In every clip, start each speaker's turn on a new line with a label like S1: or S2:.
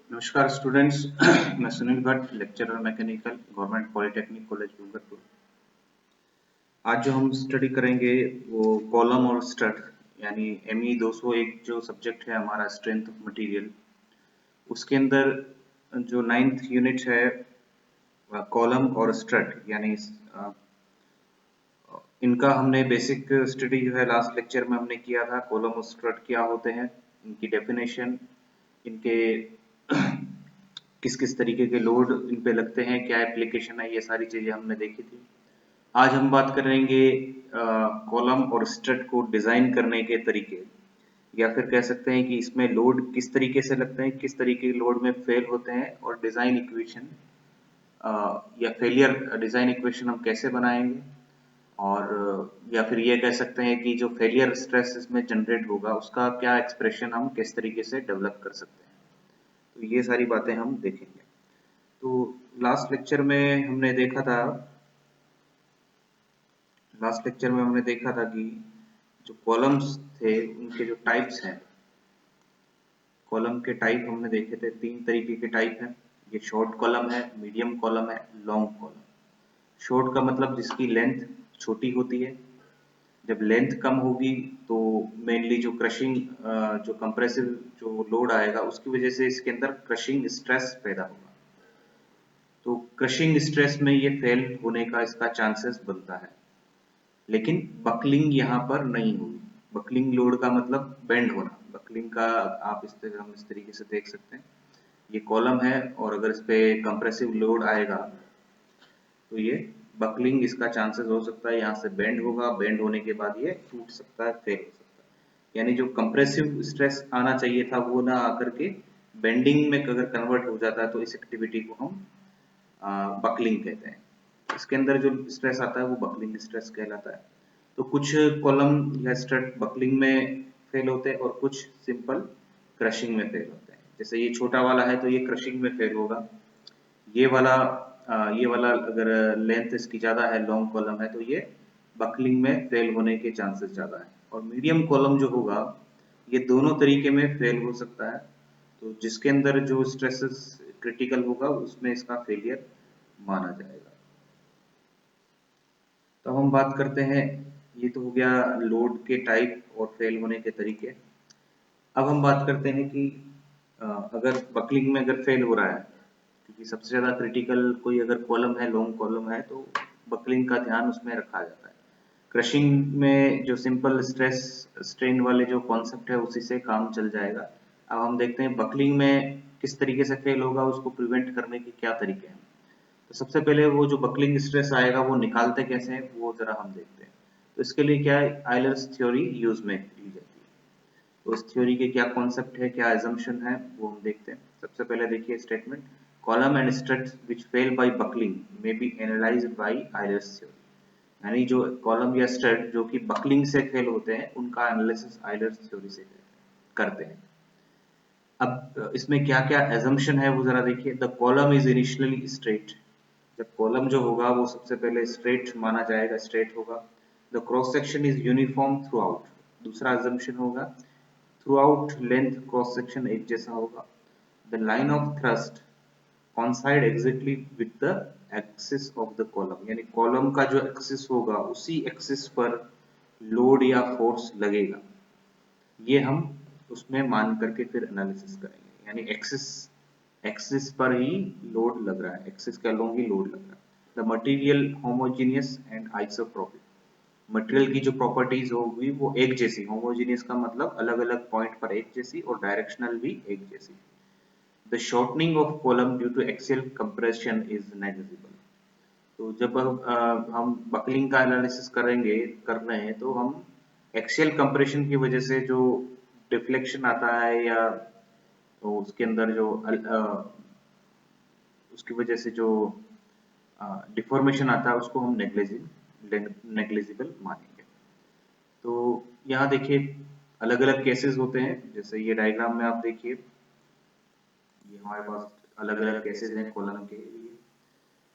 S1: नमस्कार स्टूडेंट्स। मैं Sunil Bhatt, lecturer mechanical, government polytechnic college Dungarpur. आज जो हम स्टडी करेंगे वो कॉलम और स्टड यानी एमई 201 जो सब्जेक्ट है हमारा स्ट्रेंथ ऑफ मटेरियल, उसके अंदर जो 9th यूनिट है कॉलम और स्टड यानी अ, इनका हमने बेसिक स्टडी जो है लास्ट लेक्चर में हमने किया था। कॉलम और स्टड क्या होते हैं, इनकी डेफिनेशन, इनके किस किस तरीके के लोड इन पे लगते हैं, क्या एप्लीकेशन है, ये सारी चीजें हमने देखी थी। आज हम बात करेंगे कॉलम और स्टड को डिजाइन करने के तरीके, या फिर कह सकते हैं कि इसमें लोड किस तरीके से लगते हैं, किस तरीके के लोड में फेल होते हैं, और डिजाइन इक्वेशन या फेलियर डिजाइन इक्वेशन हम कैसे बनाएंगे, और या फिर ये कह सकते हैं कि जो फेलियर स्ट्रेस इसमें जनरेट होगा उसका क्या एक्सप्रेशन हम किस तरीके से डेवलप कर सकते हैं। तो ये सारी बातें हम देखेंगे। तो लास्ट लेक्चर में हमने देखा था लास्ट लेक्चर में हमने देखा था कि जो कॉलम्स थे उनके जो टाइप्स हैं, कॉलम के टाइप हमने देखे थे। तीन तरीके के टाइप हैं। ये शॉर्ट कॉलम है, मीडियम कॉलम है, लॉन्ग कॉलम। शॉर्ट का मतलब जिसकी लेंथ छोटी होती है। जब लेंथ कम होगी तो मेनली जो क्रशिंग जो कंप्रेसिव जो लोड आएगा उसकी वजह से इसके अंदर क्रशिंग स्ट्रेस पैदा होगा। तो क्रशिंग स्ट्रेस में ये फेल होने का इसका चांसेस बनता है, लेकिन बकलिंग यहाँ पर नहीं होगी। बकलिंग लोड का मतलब बेंड होना। बकलिंग का आप हम इस तरीके से देख सकते हैं। ये कॉलम है और अगर इस पे कंप्रेसिव लोड आएगा तो ये बकलिंग, इसका चांसेस हो सकता है यहाँ से बेंड होगा, बेंड होने के बाद ये टूट सकता है, फेल हो सकता है। यानी जो कंप्रेसिव स्ट्रेस आना चाहिए था वो ना आकर के बेंडिंग में अगर कन्वर्ट हो जाता है तो इस एक्टिविटी को हम बकलिंग कहते हैं। इसके अंदर जो स्ट्रेस आता है वो बकलिंग स्ट्रेस कहलाता है। तो कुछ कॉलम या स्टड बकलिंग में फेल होते हैं और कुछ सिंपल क्रशिंग में फेल होते हैं। जैसे ये छोटा वाला है तो ये क्रशिंग में फेल होगा। ये वाला अगर लेंथ इसकी ज्यादा है, लॉन्ग कॉलम है, तो ये बकलिंग में फेल होने के चांसेस ज्यादा है। और मीडियम कॉलम जो होगा ये दोनों तरीके में फेल हो सकता है। तो जिसके अंदर जो स्ट्रेसेस क्रिटिकल होगा उसमें इसका फेलियर माना जाएगा। तो हम बात करते हैं, ये तो हो गया लोड के टाइप और फेल होने के तरीके। अब हम बात करते हैं कि अगर बकलिंग में अगर फेल हो रहा है, क्योंकि सबसे ज्यादा क्रिटिकल कोई अगर कॉलम है, लॉन्ग कॉलम है, तो बकलिंग का ध्यान उसमें रखा जाता है। क्रशिंग में जो सिंपल स्ट्रेस स्ट्रेन वाले जो कॉन्सेप्ट है उसी से काम चल जाएगा। अब हम देखते हैं बकलिंग में किस तरीके से फेल होगा, उसको प्रिवेंट करने के क्या तरीके हैं। तो सबसे पहले वो जो बकलिंग स्ट्रेस आएगा वो निकालते कैसे हैं वो जरा हम देखते हैं। तो इसके लिए क्या है, आयलर्स थ्योरी यूज में ली जाती है। तो उस थ्योरी के क्या कॉन्सेप्ट है, क्या एजम्पशन है, वो हम देखते हैं। सबसे पहले देखिए statement, column and studs which fail by buckling may be analyzed by Euler's theory. यानी जो कॉलम या स्टड जो कि बकलिंग से फेल होते हैं उनका एनालिसिस आयलर्स थ्योरी से करते हैं। अब इसमें क्या क्या एजम्पशन है वो जरा देखिए। The column is initially straight. जब कॉलम जो होगा वो सबसे पहले स्ट्रेट माना जाएगा, स्ट्रेट होगा। The cross section is uniform through out. दूसरा एजम्पशन होगा through out length cross section एक जैसा होगा। The line of thrust coincide exactly with the axis of the column। यानी कॉलम का जो एक्सिस होगा उसी एक्सिस पर लोड या फोर्स लगेगा। ये हम उसमें मान करके फिर एनालिसिस करेंगे। यानी एक्सिस एक्सिस पर ही लोड लग रहा है, एक्सिस के अलोंग ही लोड लग रहा है। The material homogeneous and isotropic. Material की जो प्रॉपर्टीज होगी वो एक जैसी, होमोजेनियस का मतलब अलग अलग पॉइंट पर एक जैसी, और डायरेक्शनल भी एक जैसी। The shortening of column due to axial compression is negligible। तो जब हम बकलिंग का एनालिसिस कर रहे हैं तो हम एक्सियल कंप्रेशन की वजह से जो डिफ्लेक्शन आता है या तो उसके अंदर जो उसकी वजह से जो डिफॉर्मेशन आता है उसको हम नेग्लिजिबल मानेंगे। तो यहाँ देखिए अलग अलग केसेस होते हैं। जैसे ये डायग्राम में आप देखिए, ये हमारे पास अलग अलग केसेस हैं कॉलम के लिए।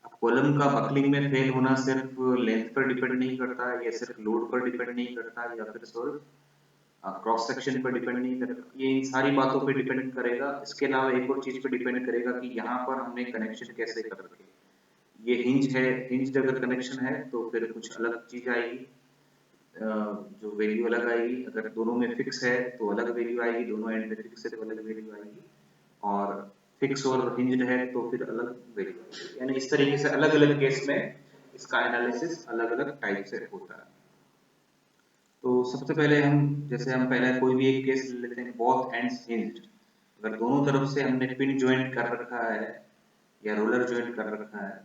S1: अब कॉलम का बकलिंग में फेल होना सिर्फ लेंथ पर डिपेंड नहीं करता है, या सिर्फ लोड पर डिपेंड नहीं करता है, या फिर सिर्फ क्रॉस सेक्शन पर डिपेंड नहीं करेगा, ये इन सारी बातों पे डिपेंड करेगा। इसके अलावा एक और चीज पे डिपेंड करेगा कि यहाँ पर हमने कनेक्शन कैसे कर रखे। ये हिंज है, हिंज अगर कनेक्शन है तो फिर कुछ अलग चीज आएगी, जो वैल्यू अलग आएगी। अगर दोनों में फिक्स है तो अलग वैल्यू आएगी, दोनों एंड में फिक्स है तो अलग वैल्यू आएगी, और फिक्स और हिंज्ड है तो फिर अलग वैल्यू आएगी। यानी इस तरीके से अलग अलग केस में इसका एनालिसिस अलग अलग टाइप से होता है। तो सबसे पहले हम, जैसे हम पहले कोई भी एक केस ले लेते हैं, बोथ एंड्स हिंज्ड। अगर दोनों तरफ से हमने पिन ज्वाइंट कर रखा है या रोलर ज्वाइंट कर रखा है,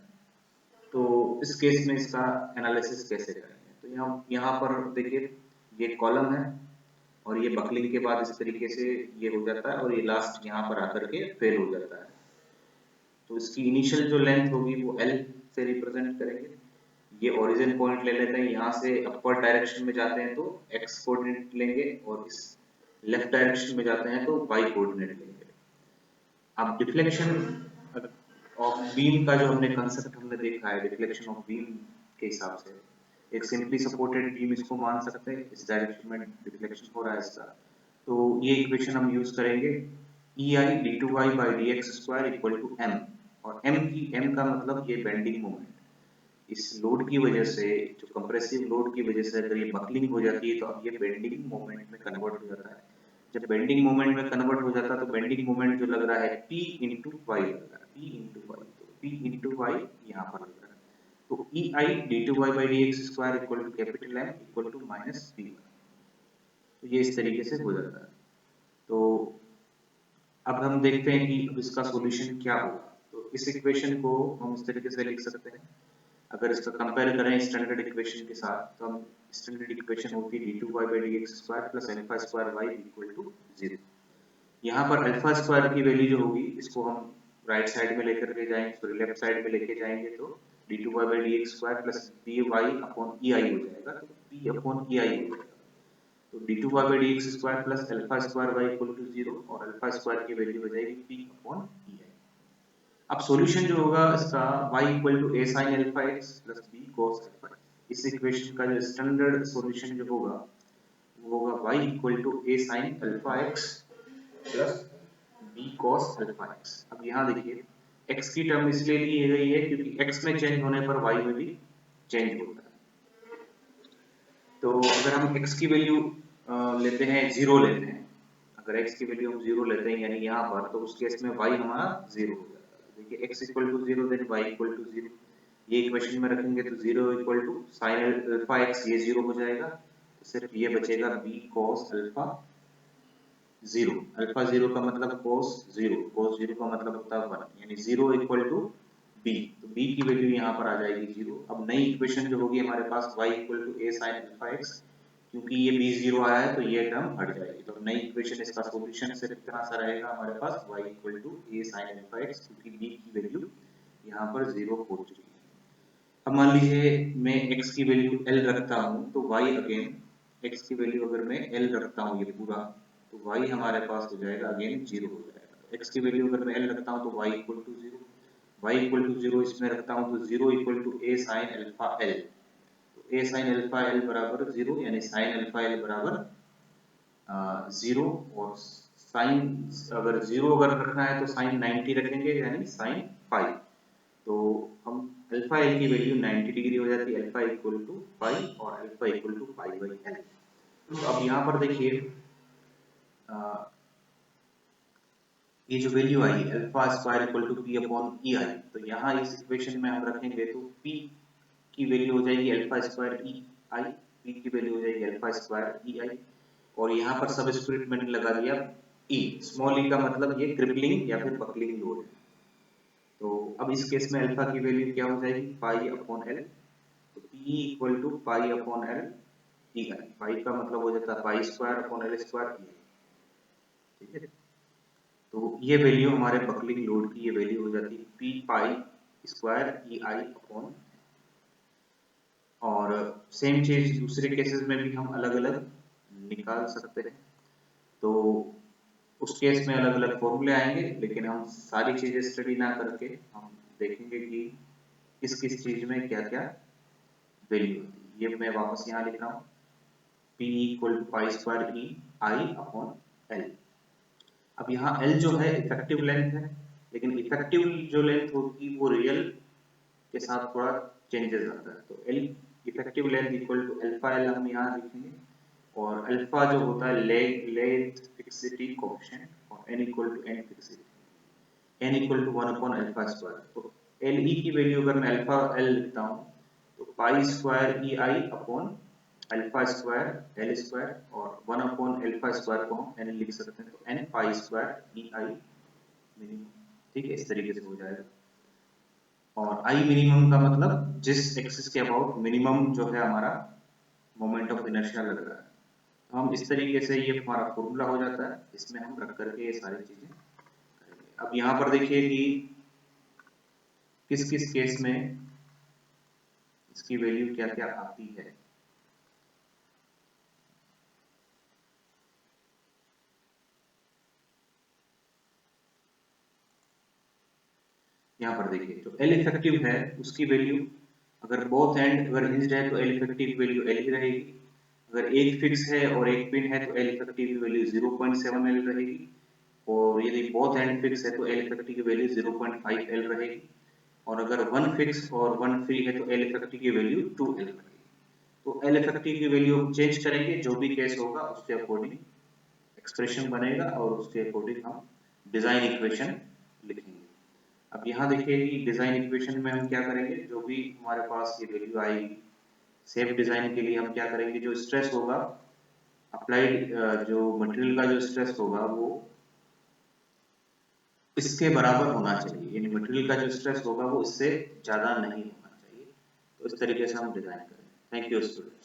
S1: तो इस केस में इसका एनालिसिस कैसे करेंगे। तो यहाँ पर देखिए, ये कॉलम है और ये बकलिंग के बाद इस तरीके से ये हो जाता है और ये लास्ट यहाँ पर आकर के फेल हो जाता है। तो इसकी इनिशियल जो लेंथ होगी वो L से रिप्रेजेंट करेंगे। ये ओरिजिन पॉइंट ले लेते हैं, यहाँ से अपवर्ड डायरेक्शन में जाते हैं तो x कोऑर्डिनेट लेंगे, और इस लेफ्ट डायरेक्शन में जाते हैं तो y कोऑर्डिनेट लेंगे। अब डिफ्लेक्शन ऑफ बीम का जो हमने कंसेप्ट हमने देखा है, डिफ्लेक्शन ऑफ बीम के हिसाब से एक सिंपली सपोर्टेड बीम इसको मान सकते हैं, इस डायरेक्शन में डिफ्लेक्शन हो रहा है इसका। तो ये इक्वेशन हम यूज करेंगे, EI d2y by dx square equal to m, और m का मतलब ये बेंडिंग मोमेंट। इस लोड की वजह से, जो कंप्रेसिव लोड की वजह से अगर ये बकलिंग हो जाती है तो अब ये बेंडिंग मोमेंट में कन्वर्ट हो जाता है। जब बेंडिंग मोमेंट में कन्वर्ट हो जाता है तो बेंडिंग मोमेंट जो लग रहा है P इंटू वाई लग रहा है, P इंटू वाई, तो P इंटू वाई यहाँ पर लग रहा है। तो EI d2y by dx square equal to capital M equal to minus P। तो ये इस तरीके से हो जाता है। तो अब हम देखते हैं कि अब इसका सॉल्यूशन क्या होगा। तो इस इक्वेशन को हम इस तरीके से लिख सकते हैं। अगर इसका कंपेयर करें स्टैंडर्ड इक्वेशन के साथ, तो हम स्टैंडर्ड इक्वेशन होती है d2y by dx square plus alpha square y equal to 0। यहाँ पर अल्फा स्क्वायर की वैल्यू जो होगी इसको हम राइट साइड में लेकर के जाएंगे, सॉरी लेफ्ट साइड में लेके जाएंगे, तो d2y by dx square plus py upon ei हो जाएगा, तो p अपॉन ei हो जाएगा। तो d2y by dx square plus alpha square y equal to 0, और अल्फा स्क्वायर की वैल्यू हो जाएगी p अपॉन ei। अब सॉल्यूशन जो होगा इसका y equal to a sin alpha x plus b cos alpha. इस इक्वेशन का जो स्टैंडर्ड सॉल्यूशन जो होगा वो होगा y equal to a sin alpha x plus b cos alpha x। अब यहाँ देखिए x की टर्म इसलिए ली गई है क्योंकि x में चेंज होने पर y में भी चेंज होता है। तो अगर हम x की वैल्यू लेते हैं 0 लेते हैं, अगर x की वैल्यू हम 0 लेते हैं यानी यहाँ पर, तो उस केस में y हमारा 0 हो जाता है। देखिए x equal to 0 then y equal to 0, ये इक्वेशन में रखेंगे तो 0 equal to sin alpha x, ये 0 हो जाएगा, तो सिर्फ ये बचेगा b cos अल्फा 0। अल्फा 0 का मतलब cos 0, cos 0 का मतलब होता है 1, यानी 0 इक्वल टू b, तो b की वैल्यू यहाँ पर आ जाएगी 0। अब नई इक्वेशन जो होगी हमारे पास y equal to a sin alpha x, क्योंकि ये b 0 आया है तो ये टर्म हट जाएगी। तो नई इक्वेशन इसका सॉल्यूशन सिर्फ इतना सा रहेगा हमारे पास, y equal to a sin alpha x, क्योंकि b की वैल्यू यहाँ पर 0 हो चुकी है। अब मान लीजिए मैं x की वैल्यू l रखता हूँ, तो y अगेन x की वैल्यू अगर मैं l रखता हूँ ये पूरा, तो y हमारे पास हो जाएगा अगेन 0 हो जाएगा। x की वैल्यू अगर मैं l रखता हूँ तो y equal to 0, y equal to 0 इसमें रखता हूँ तो 0 equal to a sin alpha l, तो a sin अल्फा l बराबर 0, यानी sin अल्फा l बराबर 0, और साइन अगर 0 अगर रखना है तो साइन 90 रखेंगे यानी साइन पाई। तो हम अल्फा एल की वैल्यू 90 डिग्री हो जाती है, अल्फा इक्वल टू पाई और alpha equal to pi by L. तो अब यहाँ पर देखिए ये जो वैल्यू आई alpha square equal to P upon E I, तो यहाँ इस इक्वेशन में हम रखेंगे तो पी की वैल्यू हो जाएगी अल्फा स्क्वायर ई आई, पी की वैल्यू हो जाएगी अल्फा स्क्वायर ई आई, और यहाँ पर सबस्क्रिप्ट मैंने लगा दिया ई, स्मॉल ई का मतलब ये क्रिपलिंग या फिर बकलिंग लोड है। तो अब इस केस में अल्फा की वैल्यू क्या हो जाएगी पाई अपॉन एल, तो P equal to pi upon L E I, pi का मतलब हो जाता है pi square upon L square E, ठीक है। तो ये वैल्यू हमारे बकलिंग लोड की ये वैल्यू हो जाती है P pi square E I upon, और सेम चीज दूसरे केसेस में भी हम अलग अलग निकाल सकते हैं। तो उस केस में अलग अलग फॉर्मूले आएंगे, लेकिन हम सारी चीजें स्टडी ना करके हम देखेंगे कि किस किस चीज में क्या क्या वैल्यू होती है। ये मैं वापस यहाँ लिख रहा हूँ, P equal to pi square E I upon L. अब यहाँ एल जो है इफेक्टिव लेंथ है, लेकिन इफेक्टिव जो लेंथ होगी वो रियल के साथ थोड़ा चेंजेस आता है। तो L effective length equal to alpha L हम यहाँ लिखेंगे, और अल्फा जो होता है लेंथ फिक्सिटी कोएफिशिएंट, और N equal to N fixity, N equal to 1 upon alpha square. तो एल ई की वैल्यू अगर मैं अल्फा एल लिखता हूँ तो pi square E I upon alpha square L square, और 1 अपॉन अल्फा स्क्वायर को हम एन लिख सकते हैं, तो n pi square E I minimum. ठीक है, इस तरीके से हो जाएगा। और आई मिनिमम का मतलब जिस एक्सिस के अबाउट मिनिमम जो है हमारा मोमेंट ऑफ इनर्शिया लग रहा है। तो हम इस तरीके से ये हमारा फॉर्मूला हो जाता है, इसमें हम रख करके ये सारी चीजें करेंगे। अब यहाँ पर देखिए कि किस किस केस में इसकी वैल्यू क्या क्या आती है। यहाँ पर देखिए जो एल इफेक्टिव है उसकी वैल्यू, अगर बोथ एंड अगर हिंज्ड है तो एल इफेक्टिव की वैल्यू एल ही रहेगी। अगर एक फिक्स है और एक पिन है तो एल इफेक्टिव की वैल्यू 0.7 एल रहेगी, और यदि बोथ एंड फिक्स है तो एल इफेक्टिव की वैल्यू 0.5 एल रहेगी, और अगर वन फिक्स और वन फ्री है तो एल इफेक्टिव की वैल्यू 2 एल रहेगी। तो एल इफेक्टिव की वैल्यू हम चेंज करेंगे, जो भी केस होगा उसके अकॉर्डिंग एक्सप्रेशन बनेगा, और उसके अकॉर्डिंग हम डिजाइन इक्वेशन लिखेंगे। अब यहाँ देखिए कि डिजाइन इक्वेशन में हम क्या करेंगे, जो भी हमारे पास ये वैल्यू आएगी सेफ डिजाइन के लिए हम क्या करेंगे, जो स्ट्रेस होगा अप्लाइड, जो मटेरियल का जो स्ट्रेस होगा वो इसके बराबर होना चाहिए, यानी मटेरियल का जो स्ट्रेस होगा वो इससे ज्यादा नहीं होना चाहिए। तो इस तरीके से हम डिजाइन करें। Thank you student.